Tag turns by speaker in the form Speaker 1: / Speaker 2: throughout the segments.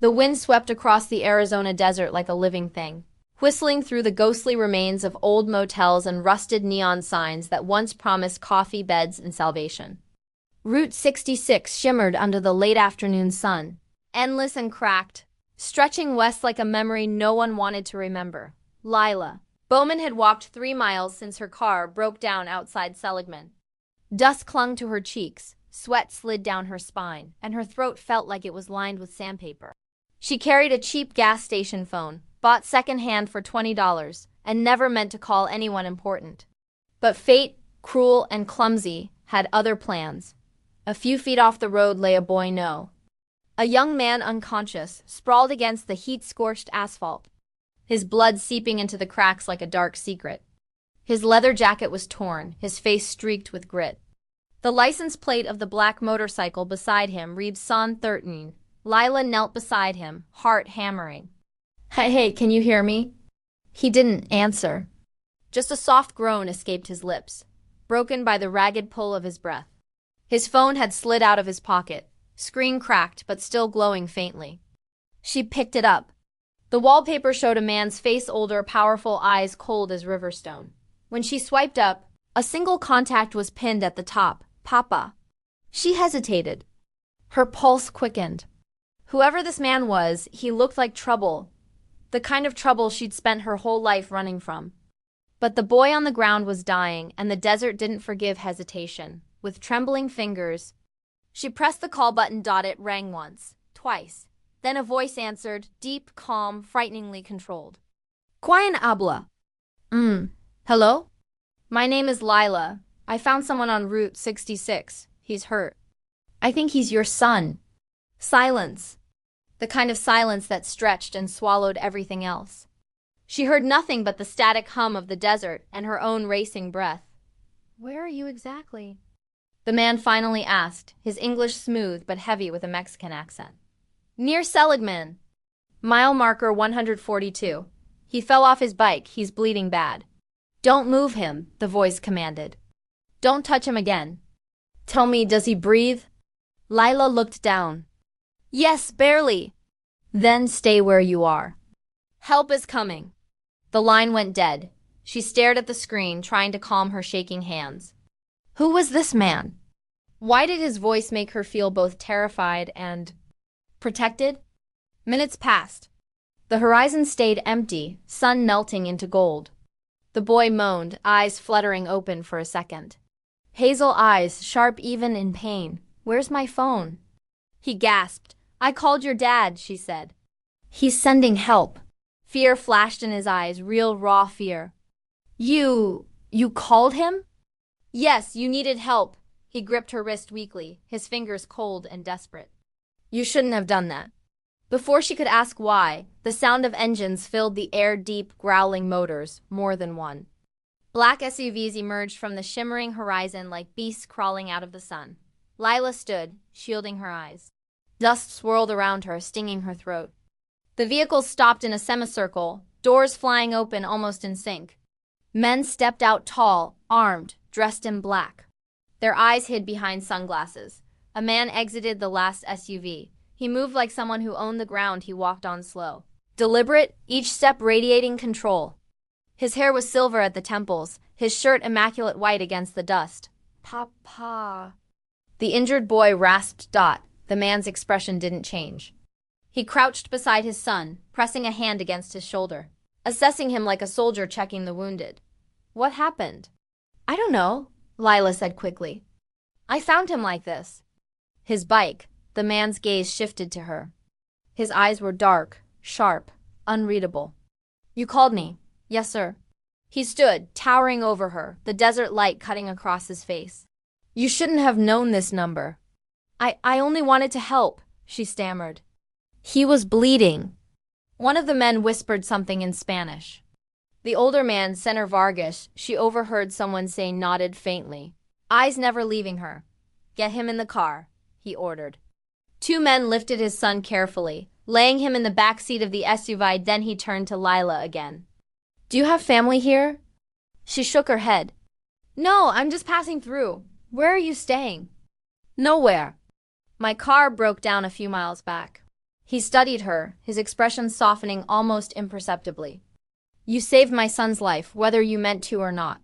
Speaker 1: The wind swept across the Arizona desert like a living thing, whistling through the ghostly remains of old motels and rusted neon signs that once promised coffee beds and salvation. Route 66 shimmered under the late afternoon sun, endless and cracked, stretching west like a memory no one wanted to remember. Lila. Bowman had walked 3 miles since her car broke down outside Seligman. Dust clung to her cheeks, sweat slid down her spine, and her throat felt like it was lined with sandpaper. She carried a cheap gas station phone, bought secondhand for $20, and never meant to call anyone important. But fate, cruel and clumsy, had other plans. A few feet off the road lay a boy a young man unconscious, sprawled against the heat-scorched asphalt, his blood seeping into the cracks like a dark secret. His leather jacket was torn, his face streaked with grit. The license plate of the black motorcycle beside him read Son 13. Lila knelt beside him, heart hammering. Hey, can you hear me? He didn't answer. Just a soft groan escaped his lips, broken by the ragged pull of his breath. His phone had slid out of his pocket, screen cracked but still glowing faintly. She picked it up. The wallpaper showed a man's face, older, powerful, eyes cold as riverstone. When she swiped up, a single contact was pinned at the top. Papa. She hesitated. Her pulse quickened. Whoever this man was, he looked like trouble, the kind of trouble she'd spent her whole life running from. But the boy on the ground was dying, and the desert didn't forgive hesitation. With trembling fingers, she pressed the call button. It rang once, twice. Then a voice answered, deep, calm, frighteningly controlled. Quién habla? Hello? My name is Lila. I found someone on Route 66. He's hurt. I think he's your son. Silence. The kind of silence that stretched and swallowed everything else. She heard nothing but the static hum of the desert and her own racing breath. Where are you exactly? The man finally asked, his English smooth but heavy with a Mexican accent. Near Seligman. Mile marker 142. He fell off his bike. He's bleeding bad. Don't move him, the voice commanded. Don't touch him again. Tell me, does he breathe? Lila looked down. Yes, barely. Then stay where you are. Help is coming. The line went dead. She stared at the screen, trying to calm her shaking hands. Who was this man? Why did his voice make her feel both terrified and protected? Minutes passed. The horizon stayed empty, sun melting into gold. The boy moaned, eyes fluttering open for a second. Hazel eyes, sharp even in pain. Where's my phone? He gasped. I called your dad, she said. He's sending help. Fear flashed in his eyes, real raw fear. You called him? Yes, you needed help. He gripped her wrist weakly, his fingers cold and desperate. You shouldn't have done that. Before she could ask why, the sound of engines filled the air, deep, growling motors, more than one. Black SUVs emerged from the shimmering horizon like beasts crawling out of the sun. Lila stood, shielding her eyes. Dust swirled around her, stinging her throat. The vehicles stopped in a semicircle, doors flying open almost in sync. Men stepped out tall, armed, dressed in black. Their eyes hid behind sunglasses. A man exited the last SUV. He moved like someone who owned the ground he walked on slow. Deliberate, each step radiating control. His hair was silver at the temples, his shirt immaculate white against the dust. Papa. The injured boy rasped. The man's expression didn't change. He crouched beside his son, pressing a hand against his shoulder, assessing him like a soldier checking the wounded. What happened? I don't know, Lila said quickly. I found him like this. His bike. The man's gaze shifted to her. His eyes were dark, sharp, unreadable. You called me. Yes, sir. He stood, towering over her, the desert light cutting across his face. You shouldn't have known this number. I only wanted to help, she stammered. He was bleeding. One of the men whispered something in Spanish. The older man, Senator Vargas, she overheard someone say, nodded faintly, eyes never leaving her. Get him in the car, he ordered. 2 men lifted his son carefully, laying him in the back seat of the SUV. Then he turned to Lila again. Do you have family here? She shook her head. No, I'm just passing through. Where are you staying? Nowhere. My car broke down a few miles back. He studied her, his expression softening almost imperceptibly. You saved my son's life, whether you meant to or not.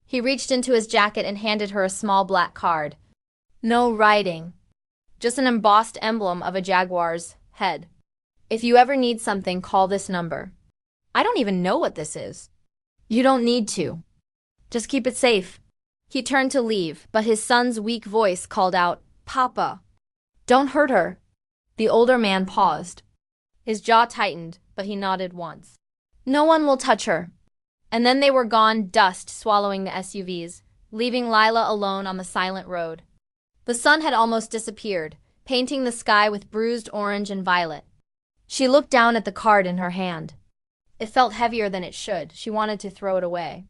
Speaker 1: He reached into his jacket and handed her a small black card. No writing. Just an embossed emblem of a jaguar's head. If you ever need something, call this number. I don't even know what this is. You don't need to. Just keep it safe. He turned to leave, but his son's weak voice called out, Papa. Don't hurt her. The older man paused. His jaw tightened, but he nodded once. No one will touch her. And then they were gone, dust swallowing the SUVs, leaving Lila alone on the silent road. The sun had almost disappeared, painting the sky with bruised orange and violet. She looked down at the card in her hand. It felt heavier than it should. She wanted to throw it away.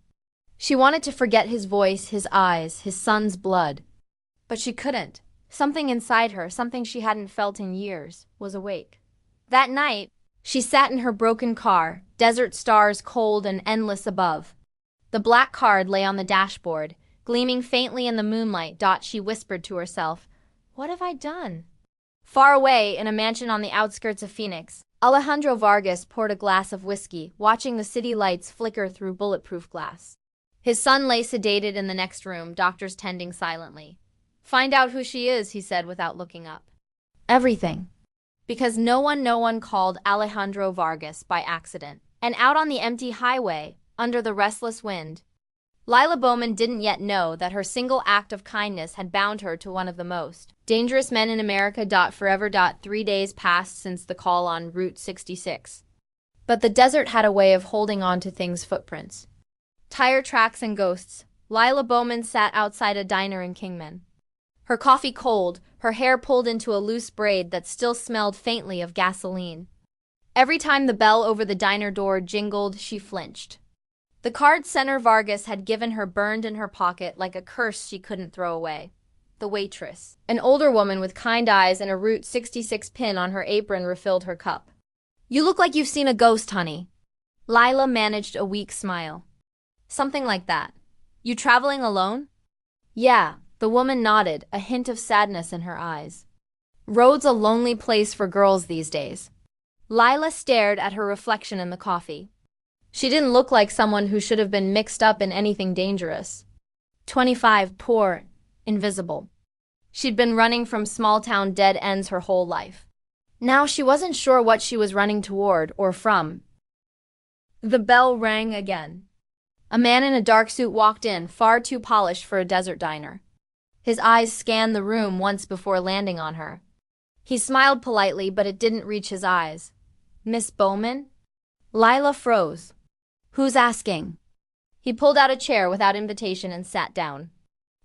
Speaker 1: She wanted to forget his voice, his eyes, his son's blood. But she couldn't. Something inside her, something she hadn't felt in years, was awake. That night, she sat in her broken car, desert stars cold and endless above. The black card lay on the dashboard, gleaming faintly in the moonlight. She whispered to herself, What have I done? Far away, in a mansion on the outskirts of Phoenix, Alejandro Vargas poured a glass of whiskey, watching the city lights flicker through bulletproof glass. His son lay sedated in the next room, doctors tending silently. Find out who she is, he said without looking up. Everything. Because no one called Alejandro Vargas by accident. And out on the empty highway, under the restless wind, Lila Bowman didn't yet know that her single act of kindness had bound her to one of the most dangerous men in America. Forever. 3 days passed since the call on Route 66. But the desert had a way of holding on to things' footprints. Tire tracks and ghosts. Lila Bowman sat outside a diner in Kingman. Her coffee cold, her hair pulled into a loose braid that still smelled faintly of gasoline. Every time the bell over the diner door jingled, she flinched. The card Senator Vargas had given her burned in her pocket like a curse she couldn't throw away. The waitress, an older woman with kind eyes and a Route 66 pin on her apron, refilled her cup. You look like you've seen a ghost, honey. Lila managed a weak smile. Something like that. You traveling alone? Yeah, the woman nodded, a hint of sadness in her eyes. Road's a lonely place for girls these days. Lila stared at her reflection in the coffee. She didn't look like someone who should have been mixed up in anything dangerous. 25, poor, invisible. She'd been running from small-town dead ends her whole life. Now she wasn't sure what she was running toward or from. The bell rang again. A man in a dark suit walked in, far too polished for a desert diner. His eyes scanned the room once before landing on her. He smiled politely, but it didn't reach his eyes. Miss Bowman? Lila froze. Who's asking? He pulled out a chair without invitation and sat down.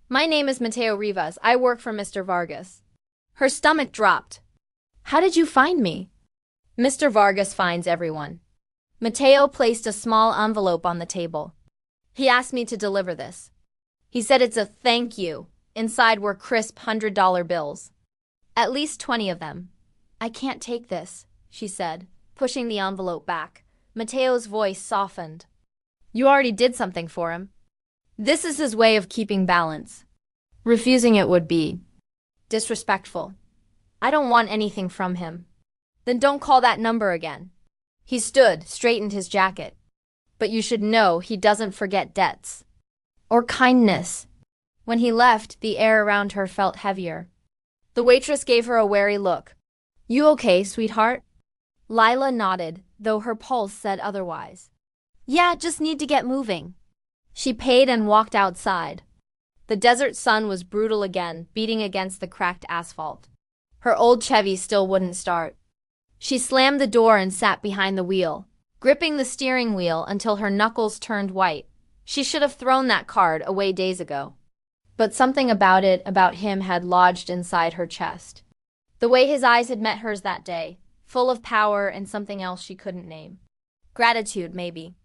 Speaker 1: My name is Mateo Rivas. I work for Mr. Vargas. Her stomach dropped. How did you find me? Mr. Vargas finds everyone. Mateo placed a small envelope on the table. He asked me to deliver this. He said it's a thank you. Inside were crisp $100 bills. At least 20 of them. I can't take this, she said, pushing the envelope back. Mateo's voice softened. You already did something for him. This is his way of keeping balance. Refusing it would be disrespectful. I don't want anything from him. Then don't call that number again. He stood, straightened his jacket. But you should know he doesn't forget debts. Or kindness. When he left, the air around her felt heavier. The waitress gave her a wary look. You okay, sweetheart? Lila nodded, though her pulse said otherwise. Yeah, just need to get moving. She paid and walked outside. The desert sun was brutal again, beating against the cracked asphalt. Her old Chevy still wouldn't start. She slammed the door and sat behind the wheel, gripping the steering wheel until her knuckles turned white. She should have thrown that card away days ago. But something about him had lodged inside her chest. The way his eyes had met hers that day, full of power and something else she couldn't name. Gratitude, maybe.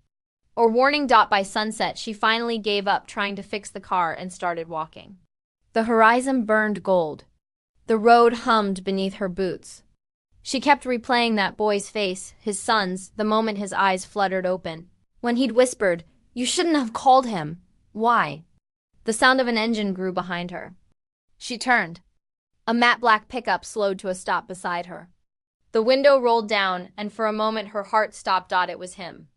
Speaker 1: Or warning. By sunset, she finally gave up trying to fix the car and started walking. The horizon burned gold. The road hummed beneath her boots. She kept replaying that boy's face, his son's, the moment his eyes fluttered open. When he'd whispered, You shouldn't have called him. Why? The sound of an engine grew behind her. She turned. A matte black pickup slowed to a stop beside her. The window rolled down, and for a moment her heart stopped. It was him.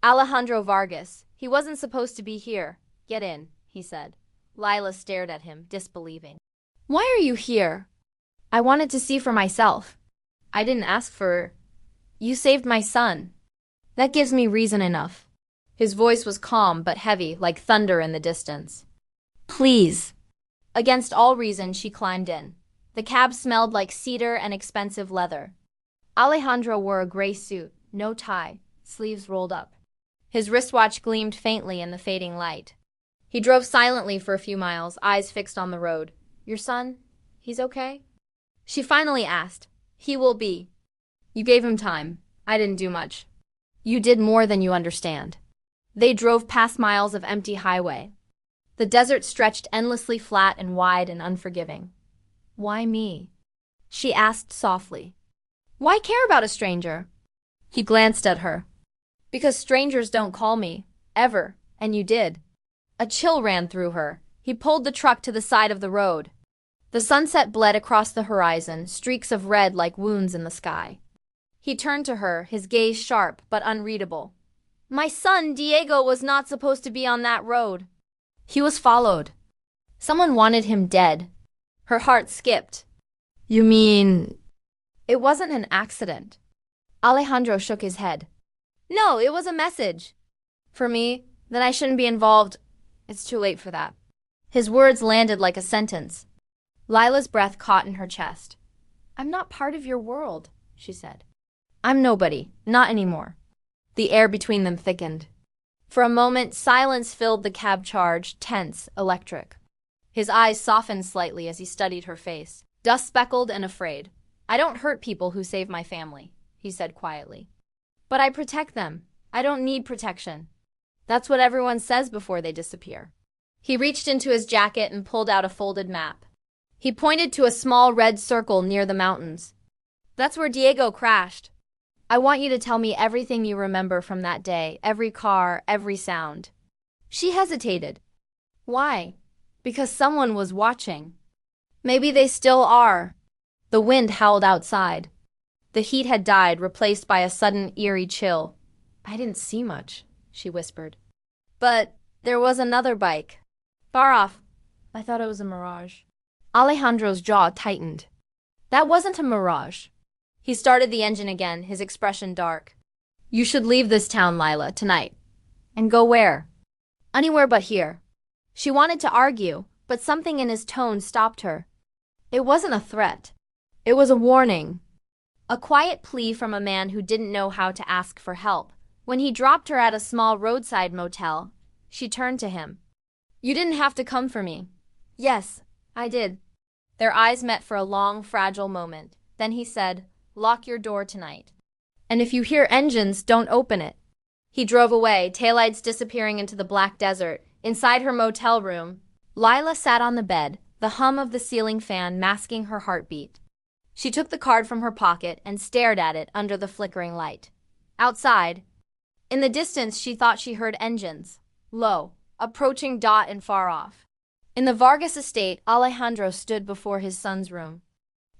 Speaker 1: Alejandro Vargas. He wasn't supposed to be here. Get in, he said. Lila stared at him, disbelieving. Why are you here? I wanted to see for myself. I didn't ask for... You saved my son. That gives me reason enough. His voice was calm but heavy, like thunder in the distance. Please. Against all reason, she climbed in. The cab smelled like cedar and expensive leather. Alejandro wore a gray suit, no tie, sleeves rolled up. His wristwatch gleamed faintly in the fading light. He drove silently for a few miles, eyes fixed on the road. Your son? He's okay? She finally asked. He will be. You gave him time. I didn't do much. You did more than you understand. They drove past miles of empty highway. The desert stretched endlessly flat and wide and unforgiving. Why me? She asked softly. Why care about a stranger? He glanced at her. Because strangers don't call me. Ever. And you did. A chill ran through her. He pulled the truck to the side of the road. The sunset bled across the horizon, streaks of red like wounds in the sky. He turned to her, his gaze sharp but unreadable. My son, Diego, was not supposed to be on that road. He was followed. Someone wanted him dead. Her heart skipped. You mean... It wasn't an accident. Alejandro shook his head. No, it was a message. For me, then I shouldn't be involved. It's too late for that. His words landed like a sentence. Lila's breath caught in her chest. I'm not part of your world, she said. I'm nobody, not anymore. The air between them thickened. For a moment, silence filled the cab, charged, tense, electric. His eyes softened slightly as he studied her face, dust-speckled and afraid. I don't hurt people who save my family, he said quietly. But I protect them. I don't need protection. That's what everyone says before they disappear. He reached into his jacket and pulled out a folded map. He pointed to a small red circle near the mountains. That's where Diego crashed. I want you to tell me everything you remember from that day, every car, every sound. She hesitated. Why? Because someone was watching. Maybe they still are. The wind howled outside. The heat had died, replaced by a sudden eerie chill. I didn't see much, she whispered. But there was another bike. Far off. I thought it was a mirage. Alejandro's jaw tightened. That wasn't a mirage. He started the engine again, his expression dark. You should leave this town, Lila, tonight. And go where? Anywhere but here. She wanted to argue, but something in his tone stopped her. It wasn't a threat. It was a warning. A quiet plea from a man who didn't know how to ask for help. When he dropped her at a small roadside motel, she turned to him. You didn't have to come for me. Yes, I did. Their eyes met for a long, fragile moment. Then he said, lock your door tonight. And if you hear engines, don't open it. He drove away, taillights disappearing into the black desert. Inside her motel room, Lila sat on the bed, the hum of the ceiling fan masking her heartbeat. She took the card from her pocket and stared at it under the flickering light. Outside, in the distance, she thought she heard engines. Low, approaching and far off. In the Vargas estate, Alejandro stood before his son's room,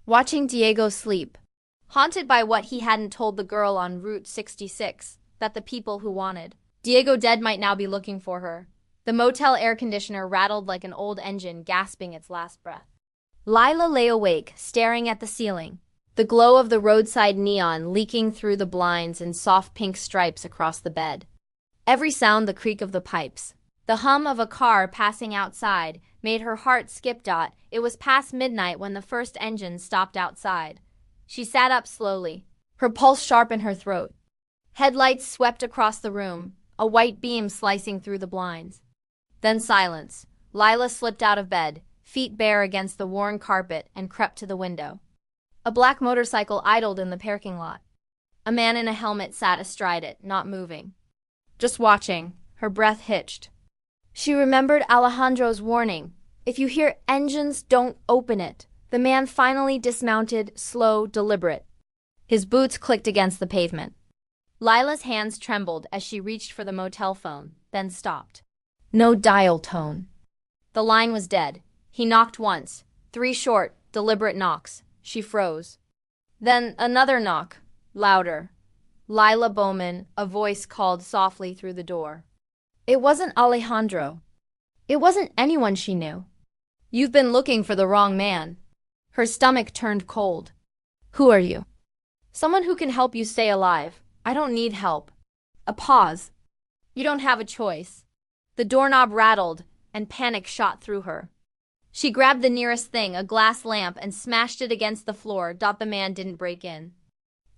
Speaker 1: watching Diego sleep, haunted by what he hadn't told the girl on Route 66, that the people who wanted Diego dead might now be looking for her. The motel air conditioner rattled like an old engine gasping its last breath. Lila lay awake, staring at the ceiling, the glow of the roadside neon leaking through the blinds in soft pink stripes across the bed. Every sound, the creak of the pipes, the hum of a car passing outside, made her heart skip. It was past midnight when the first engine stopped outside. She sat up slowly, her pulse sharp in her throat. Headlights swept across the room, a white beam slicing through the blinds. Then silence. Lila slipped out of bed, feet bare against the worn carpet, and crept to the window. A black motorcycle idled in the parking lot. A man in a helmet sat astride it, not moving. Just watching, her breath hitched. She remembered Alejandro's warning. If you hear engines, don't open it. The man finally dismounted, slow, deliberate. His boots clicked against the pavement. Lila's hands trembled as she reached for the motel phone, then stopped. No dial tone. The line was dead. He knocked once. 3 short, deliberate knocks. She froze. Then another knock, louder. Lila Bowman, a voice called softly through the door. It wasn't Alejandro. It wasn't anyone she knew. You've been looking for the wrong man. Her stomach turned cold. Who are you? Someone who can help you stay alive. I don't need help. A pause. You don't have a choice. The doorknob rattled, and panic shot through her. She grabbed the nearest thing, a glass lamp, and smashed it against the floor. The man didn't break in.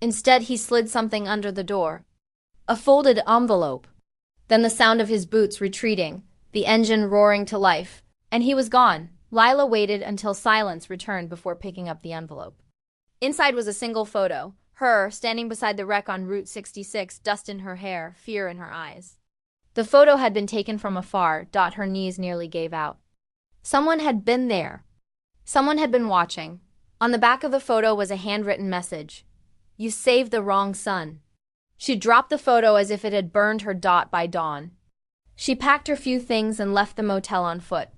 Speaker 1: Instead, he slid something under the door. A folded envelope. Then the sound of his boots retreating, the engine roaring to life, and he was gone. Lila waited until silence returned before picking up the envelope. Inside was a single photo. Her, standing beside the wreck on Route 66, dust in her hair, fear in her eyes. The photo had been taken from afar. Her knees nearly gave out. Someone had been there. Someone had been watching. On the back of the photo was a handwritten message. You saved the wrong son. She dropped the photo as if it had burned her. By dawn, she packed her few things and left the motel on foot.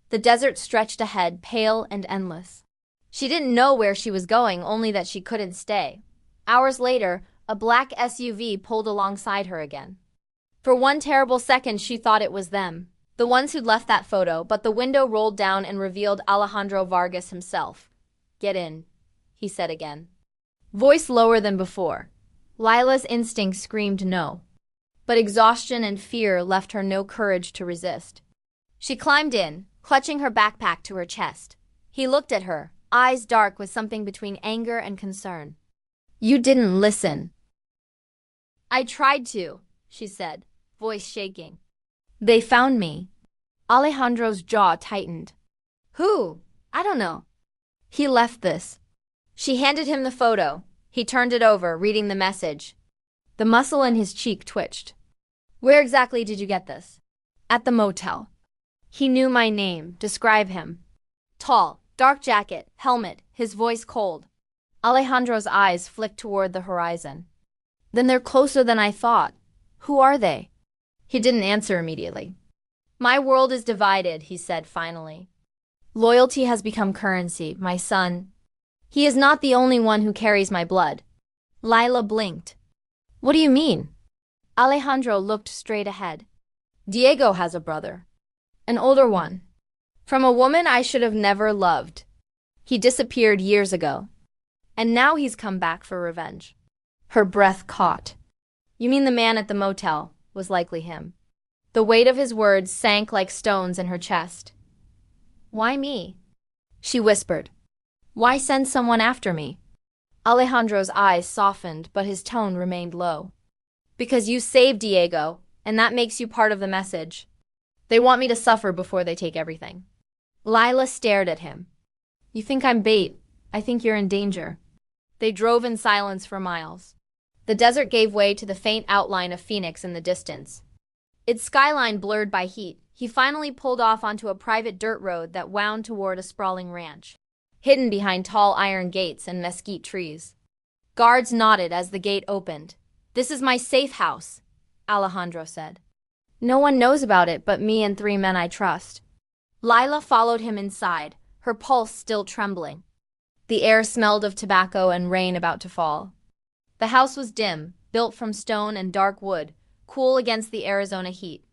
Speaker 1: The desert stretched ahead, pale and endless. She didn't know where she was going, only that she couldn't stay. Hours later, a black SUV pulled alongside her again. For one terrible second, she thought it was them, the ones who'd left that photo, but the window rolled down and revealed Alejandro Vargas himself. Get in, he said again. Voice lower than before. Lila's instinct screamed no. But exhaustion and fear left her no courage to resist. She climbed in, clutching her backpack to her chest. He looked at her, eyes dark with something between anger and concern. You didn't listen. I tried to, she said, voice shaking. They found me. Alejandro's jaw tightened. Who? I don't know. He left this. She handed him the photo. He turned it over, reading the message. The muscle in his cheek twitched. Where exactly did you get this? At the motel. He knew my name. Describe him. Tall, dark jacket, helmet, his voice cold. Alejandro's eyes flicked toward the horizon. Then they're closer than I thought. Who are they? He didn't answer immediately. My world is divided, he said finally. Loyalty has become currency, my son. He is not the only one who carries my blood. Lila blinked. What do you mean? Alejandro looked straight ahead. Diego has a brother. An older one. From a woman I should have never loved. He disappeared years ago. And now he's come back for revenge. Her breath caught. You mean the man at the motel was likely him? The weight of his words sank like stones in her chest. Why me? She whispered. Why send someone after me? Alejandro's eyes softened, but his tone remained low. Because you saved Diego, and that makes you part of the message. They want me to suffer before they take everything. Lila stared at him. You think I'm bait. I think you're in danger. They drove in silence for miles. The desert gave way to the faint outline of Phoenix in the distance. Its skyline blurred by heat, he finally pulled off onto a private dirt road that wound toward a sprawling ranch, hidden behind tall iron gates and mesquite trees. Guards nodded as the gate opened. This is my safe house, Alejandro said. No one knows about it but me and 3 men I trust. Lila followed him inside, her pulse still trembling. The air smelled of tobacco and rain about to fall. The house was dim, built from stone and dark wood, cool against the Arizona heat.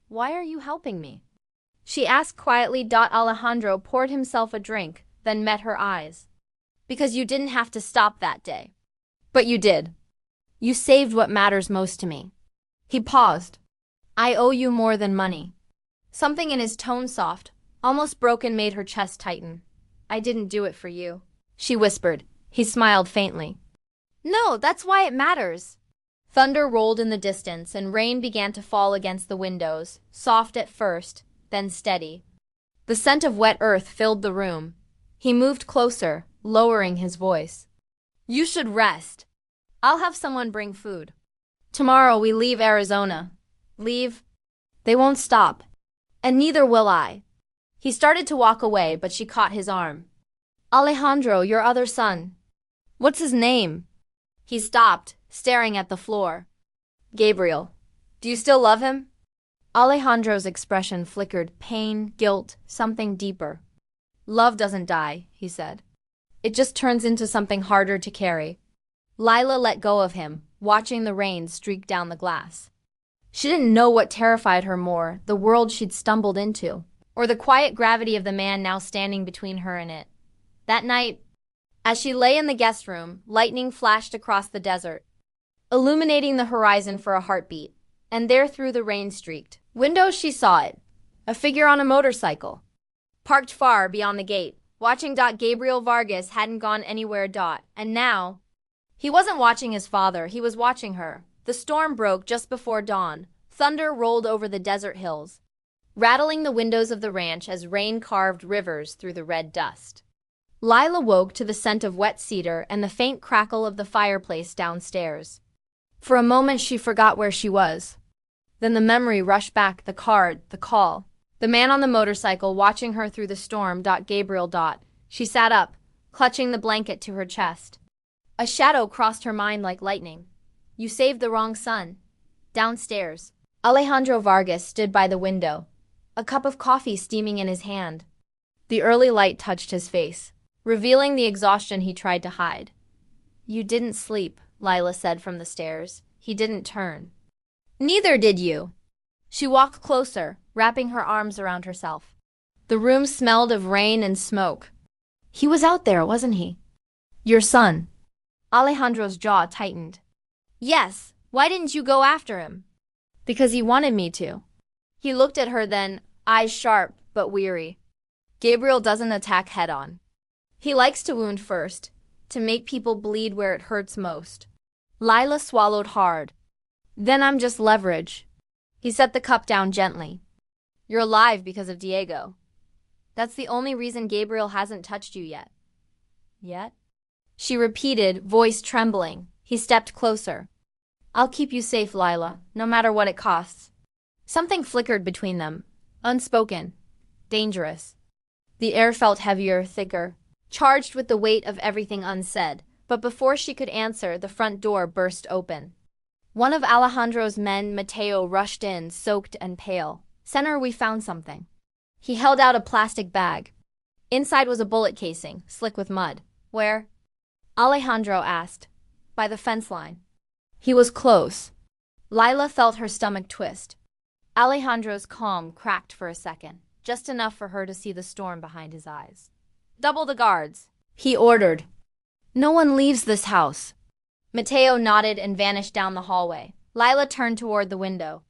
Speaker 1: Why are you helping me? She asked quietly. Alejandro poured himself a drink, then met her eyes. Because you didn't have to stop that day. But you did. You saved what matters most to me. He paused. I owe you more than money. Something in his tone, soft, almost broken, made her chest tighten. I didn't do it for you, she whispered. He smiled faintly. No, that's why it matters. Thunder rolled in the distance, and rain began to fall against the windows, soft at first, then steady. The scent of wet earth filled the room. He moved closer, lowering his voice. You should rest. I'll have someone bring food. Tomorrow we leave Arizona. Leave? They won't stop. And neither will I. He started to walk away, but she caught his arm. Alejandro, your other son. What's his name? He stopped, staring at the floor. Gabriel. Do you still love him? Alejandro's expression flickered, pain, guilt, something deeper. Love doesn't die, he said. It just turns into something harder to carry. Lila let go of him, watching the rain streak down the glass. She didn't know what terrified her more, the world she'd stumbled into, or the quiet gravity of the man now standing between her and it. That night, as she lay in the guest room, lightning flashed across the desert, illuminating the horizon for a heartbeat, and there through the rain streaked windows she saw it, a figure on a motorcycle, parked far beyond the gate, watching. Gabriel Vargas hadn't gone anywhere. And now, he wasn't watching his father, he was watching her. The storm broke just before dawn. Thunder rolled over the desert hills, rattling the windows of the ranch as rain carved rivers through the red dust. Lila woke to the scent of wet cedar and the faint crackle of the fireplace downstairs. For a moment she forgot where she was. Then the memory rushed back, the card, the call, the man on the motorcycle watching her through the storm. Gabriel. She sat up, clutching the blanket to her chest. A shadow crossed her mind like lightning. You saved the wrong son. Downstairs, Alejandro Vargas stood by the window, a cup of coffee steaming in his hand. The early light touched his face, revealing the exhaustion he tried to hide. You didn't sleep, Lila said from the stairs. He didn't turn. Neither did you. She walked closer, wrapping her arms around herself. The room smelled of rain and smoke. He was out there, wasn't he? Your son. Alejandro's jaw tightened. Yes, why didn't you go after him? Because he wanted me to. He looked at her then, eyes sharp but weary. Gabriel doesn't attack head-on. He likes to wound first, to make people bleed where it hurts most. Lila swallowed hard. Then I'm just leverage. He set the cup down gently. You're alive because of Diego. That's the only reason Gabriel hasn't touched you yet. Yet? She repeated, voice trembling. He stepped closer. I'll keep you safe, Lila, no matter what it costs. Something flickered between them, unspoken, dangerous. The air felt heavier, thicker, charged with the weight of everything unsaid. But before she could answer, the front door burst open. One of Alejandro's men, Mateo, rushed in, soaked and pale. Senator, we found something. He held out a plastic bag. Inside was a bullet casing, slick with mud. Where? Alejandro asked. By the fence line. He was close. Lila felt her stomach twist. Alejandro's calm cracked for a second, just enough for her to see the storm behind his eyes. Double the guards, he ordered. No one leaves this house. Mateo nodded and vanished down the hallway. Lila turned toward the window.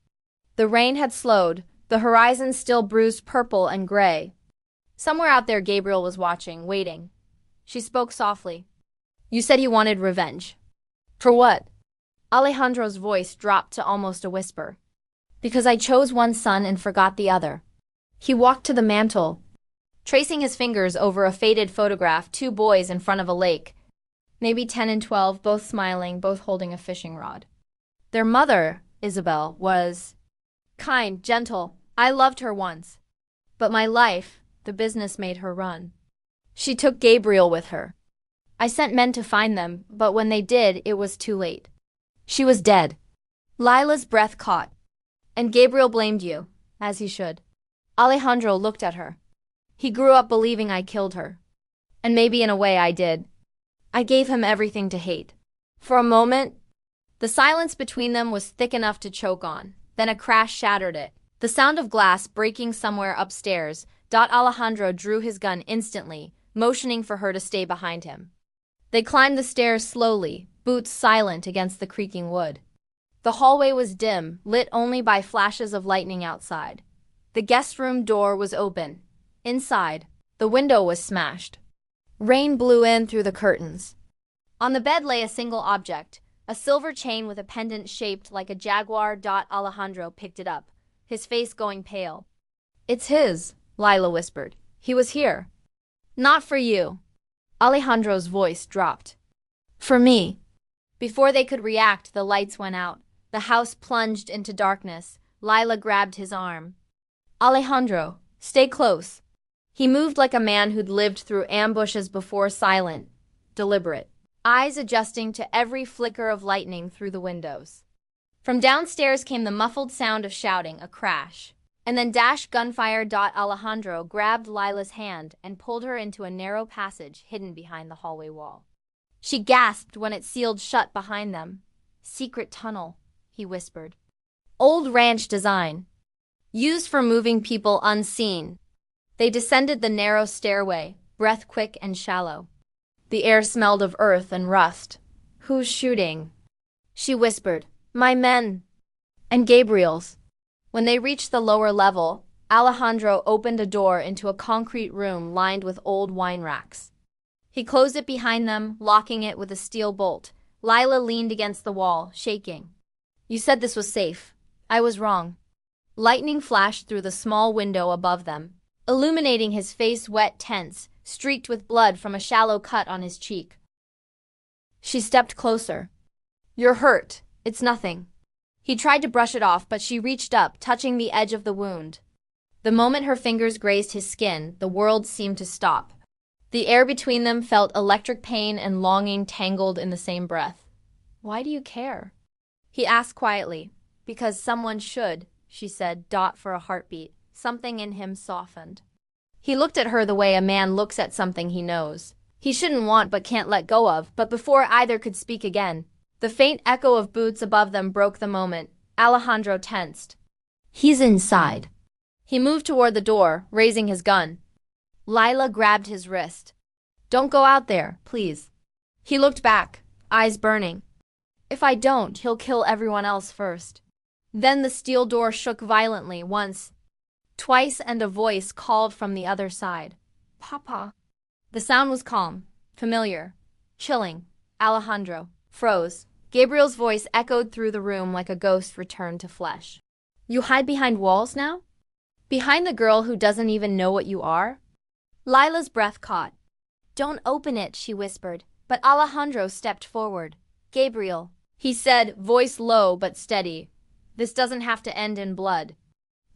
Speaker 1: The rain had slowed, the horizon still bruised purple and gray. Somewhere out there Gabriel was watching, waiting. She spoke softly. You said you wanted revenge. For what? Alejandro's voice dropped to almost a whisper. Because I chose one son and forgot the other. He walked to the mantel, tracing his fingers over a faded photograph, two boys in front of a lake. Maybe 10 and 12, both smiling, both holding a fishing rod. Their mother, Isabel, was kind, gentle. I loved her once. But my life, the business made her run. She took Gabriel with her. I sent men to find them, but when they did, it was too late. She was dead. Lila's breath caught. And Gabriel blamed you, as he should. Alejandro looked at her. He grew up believing I killed her. And maybe in a way I did. I gave him everything to hate. For a moment, the silence between them was thick enough to choke on. Then a crash shattered it. The sound of glass breaking somewhere upstairs. Alejandro drew his gun instantly, motioning for her to stay behind him. They climbed the stairs slowly, boots silent against the creaking wood. The hallway was dim, lit only by flashes of lightning outside. The guest room door was open. Inside, the window was smashed. Rain blew in through the curtains. On the bed lay a single object, a silver chain with a pendant shaped like a jaguar. Alejandro picked it up, his face going pale. It's his, Lila whispered. He was here. Not for you. Alejandro's voice dropped. For me. Before they could react, the lights went out. The house plunged into darkness. Lila grabbed his arm. Alejandro, stay close. He moved like a man who'd lived through ambushes before, silent, deliberate, eyes adjusting to every flicker of lightning through the windows. From downstairs came the muffled sound of shouting, a crash. And then dash gunfire. Alejandro grabbed Lila's hand and pulled her into a narrow passage hidden behind the hallway wall. She gasped when it sealed shut behind them. Secret tunnel, he whispered. Old ranch design. Used for moving people unseen. They descended the narrow stairway, breath quick and shallow. The air smelled of earth and rust. Who's shooting? She whispered. My men. And Gabriel's. When they reached the lower level, Alejandro opened a door into a concrete room lined with old wine racks. He closed it behind them, locking it with a steel bolt. Lila leaned against the wall, shaking. You said this was safe. I was wrong. Lightning flashed through the small window above them, illuminating his face wet, tense, streaked with blood from a shallow cut on his cheek. She stepped closer. You're hurt. It's nothing. He tried to brush it off, but she reached up, touching the edge of the wound. The moment her fingers grazed his skin, the world seemed to stop. The air between them felt electric pain and longing tangled in the same breath. Why do you care? He asked quietly. Because someone should, she said, for a heartbeat. Something in him softened. He looked at her the way a man looks at something he knows. He shouldn't want but can't let go of, but before either could speak again, the faint echo of boots above them broke the moment. Alejandro tensed. He's inside. He moved toward the door, raising his gun. Lila grabbed his wrist. Don't go out there, please. He looked back, eyes burning. If I don't, he'll kill everyone else first. Then the steel door shook violently once, twice, and a voice called from the other side. Papa. The sound was calm, familiar, chilling. Alejandro froze. Gabriel's voice echoed through the room like a ghost returned to flesh. You hide behind walls now? Behind the girl who doesn't even know what you are? Lila's breath caught. Don't open it, she whispered, but Alejandro stepped forward. Gabriel, he said, voice low but steady. This doesn't have to end in blood.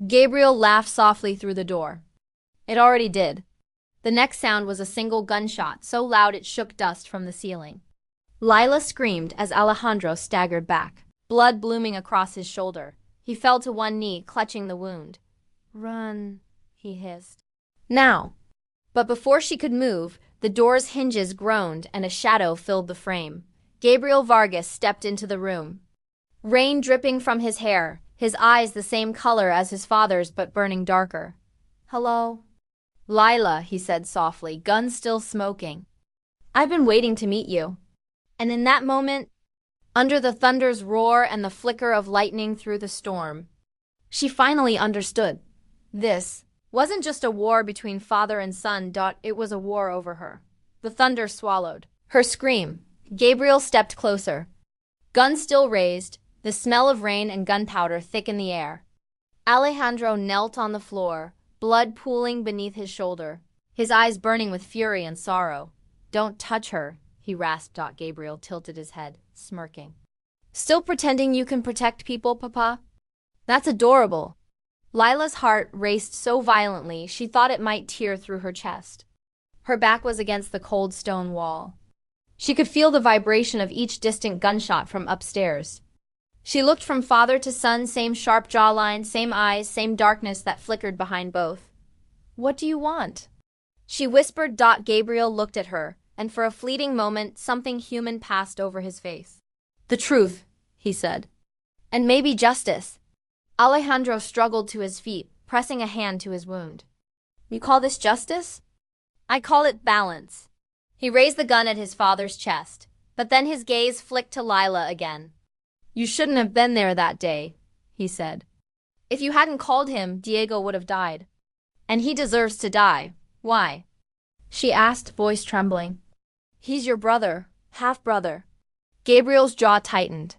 Speaker 1: Gabriel laughed softly through the door. It already did. The next sound was a single gunshot, so loud it shook dust from the ceiling. Lila screamed as Alejandro staggered back, blood blooming across his shoulder. He fell to one knee, clutching the wound. Run, he hissed. Now. But before she could move, the door's hinges groaned and a shadow filled the frame. Gabriel Vargas stepped into the room. Rain dripping from his hair, his eyes the same color as his father's but burning darker. Hello? Lila, he said softly, gun still smoking. I've been waiting to meet you. And in that moment, under the thunder's roar and the flicker of lightning through the storm, she finally understood. This wasn't just a war between father and son. It was a war over her. The thunder swallowed her scream. Gabriel stepped closer. Gun still raised, the smell of rain and gunpowder thick in the air. Alejandro knelt on the floor, blood pooling beneath his shoulder, his eyes burning with fury and sorrow. Don't touch her, he rasped. Gabriel tilted his head, smirking. Still pretending you can protect people, Papa? That's adorable. Lila's heart raced so violently she thought it might tear through her chest. Her back was against the cold stone wall. She could feel the vibration of each distant gunshot from upstairs. She looked from father to son, same sharp jawline, same eyes, same darkness that flickered behind both. What do you want? She whispered. Gabriel looked at her, and for a fleeting moment, something human passed over his face. The truth, he said. And maybe justice. Alejandro struggled to his feet, pressing a hand to his wound. You call this justice? I call it balance. He raised the gun at his father's chest, but then his gaze flicked to Lila again. You shouldn't have been there that day, he said. If you hadn't called him, Diego would have died. And he deserves to die. Why? She asked, voice trembling. He's your brother, half-brother. Gabriel's jaw tightened.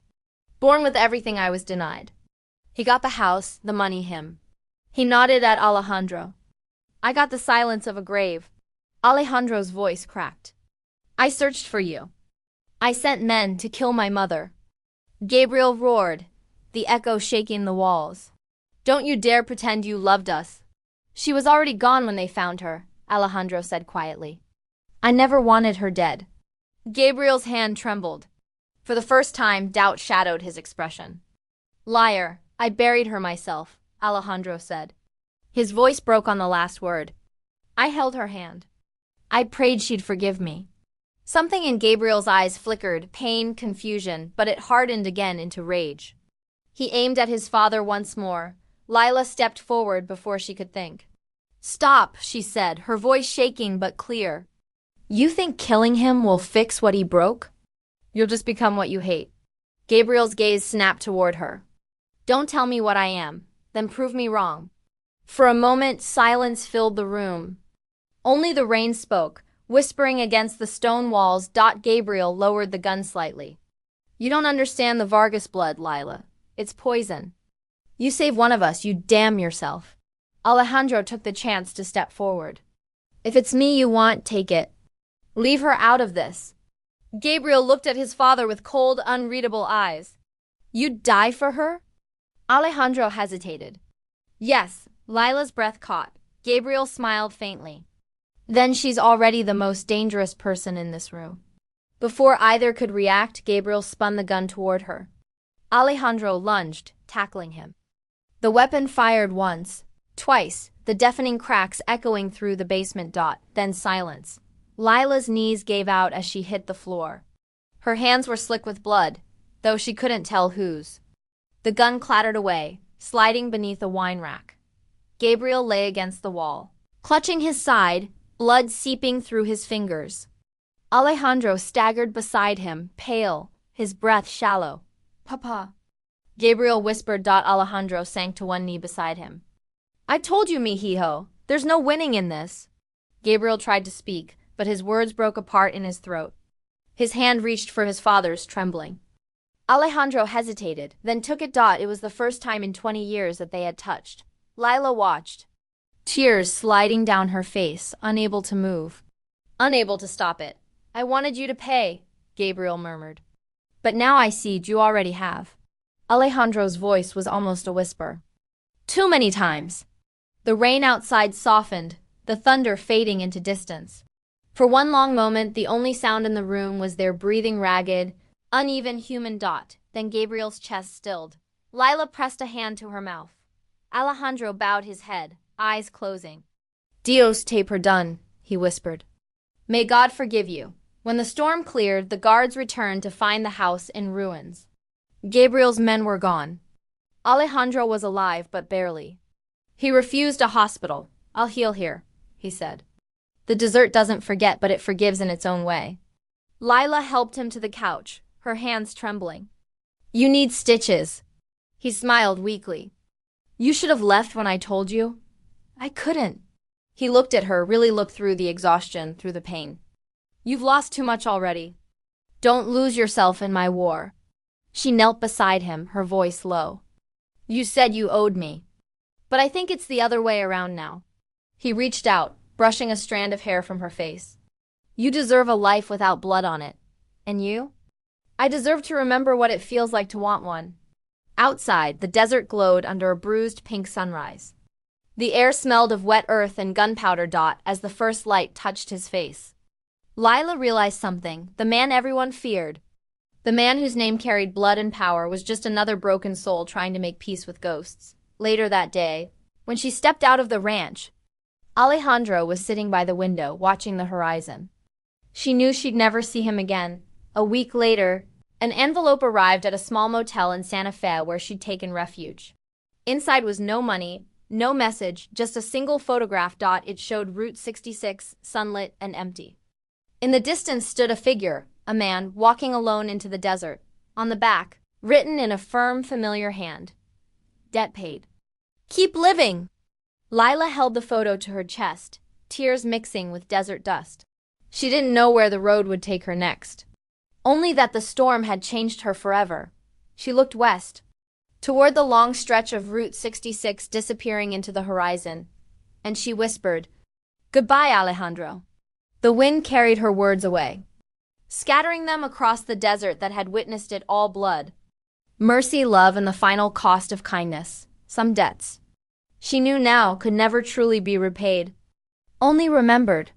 Speaker 1: Born with everything I was denied. He got the house, the money, him. He nodded at Alejandro. I got the silence of a grave. Alejandro's voice cracked. I searched for you. I sent men to kill my mother. Gabriel roared, the echo shaking the walls. Don't you dare pretend you loved us. She was already gone when they found her, Alejandro said quietly. I never wanted her dead. Gabriel's hand trembled. For the first time, doubt shadowed his expression. Liar, I buried her myself, Alejandro said. His voice broke on the last word. I held her hand. I prayed she'd forgive me. Something in Gabriel's eyes flickered, pain, confusion, but it hardened again into rage. He aimed at his father once more. Lila stepped forward before she could think. Stop, she said, her voice shaking but clear. You think killing him will fix what he broke? You'll just become what you hate. Gabriel's gaze snapped toward her. Don't tell me what I am, then prove me wrong. For a moment, silence filled the room. Only the rain spoke, whispering against the stone walls. Gabriel lowered the gun slightly. You don't understand the Vargas blood, Lila. It's poison. You save one of us, you damn yourself. Alejandro took the chance to step forward. If it's me you want, take it. Leave her out of this. Gabriel looked at his father with cold, unreadable eyes. You'd die for her? Alejandro hesitated. Yes, Lila's breath caught. Gabriel smiled faintly. Then she's already the most dangerous person in this room. Before either could react, Gabriel spun the gun toward her. Alejandro lunged, tackling him. The weapon fired once, twice, the deafening cracks echoing through the basement. Then silence. Lila's knees gave out as she hit the floor. Her hands were slick with blood, though she couldn't tell whose. The gun clattered away, sliding beneath a wine rack. Gabriel lay against the wall, clutching his side, blood seeping through his fingers. Alejandro staggered beside him, pale, his breath shallow. Papa. Gabriel whispered. Alejandro sank to one knee beside him. I told you, mijo, there's no winning in this. Gabriel tried to speak, but his words broke apart in his throat. His hand reached for his father's, trembling. Alejandro hesitated, then took it. It was the first time in 20 years that they had touched. Lila watched, tears sliding down her face, unable to move. Unable to stop it. I wanted you to pay, Gabriel murmured. But now I see you already have. Alejandro's voice was almost a whisper. Too many times. The rain outside softened, the thunder fading into distance. For one long moment, the only sound in the room was their breathing, ragged, uneven human. Then Gabriel's chest stilled. Lila pressed a hand to her mouth. Alejandro bowed his head, eyes closing. Dios te perdone, he whispered. May God forgive you. When the storm cleared, the guards returned to find the house in ruins. Gabriel's men were gone. Alejandro was alive, but barely. He refused a hospital. I'll heal here, he said. The desert doesn't forget, but it forgives in its own way. Lila helped him to the couch, her hands trembling. You need stitches. He smiled weakly. You should have left when I told you. I couldn't. He looked at her, really looked through the exhaustion, through the pain. You've lost too much already. Don't lose yourself in my war. She knelt beside him, her voice low. You said you owed me. But I think it's the other way around now. He reached out, brushing a strand of hair from her face. You deserve a life without blood on it. And you? I deserve to remember what it feels like to want one. Outside, the desert glowed under a bruised pink sunrise. The air smelled of wet earth and gunpowder. As the first light touched his face. Lila realized something, the man everyone feared. The man whose name carried blood and power was just another broken soul trying to make peace with ghosts. Later that day, when she stepped out of the ranch, Alejandro was sitting by the window, watching the horizon. She knew she'd never see him again. A week later, an envelope arrived at a small motel in Santa Fe where she'd taken refuge. Inside was no money, no message, just a single photograph. It showed Route 66, sunlit and empty. In the distance stood a figure, a man, walking alone into the desert. On the back, written in a firm, familiar hand. Debt paid. Keep living! Lila held the photo to her chest, tears mixing with desert dust. She didn't know where the road would take her next. Only that the storm had changed her forever. She looked west, toward the long stretch of Route 66 disappearing into the horizon, and she whispered, Goodbye, Alejandro. The wind carried her words away, scattering them across the desert that had witnessed it all: blood, mercy, love, and the final cost of kindness, some debts she knew now could never truly be repaid, only remembered.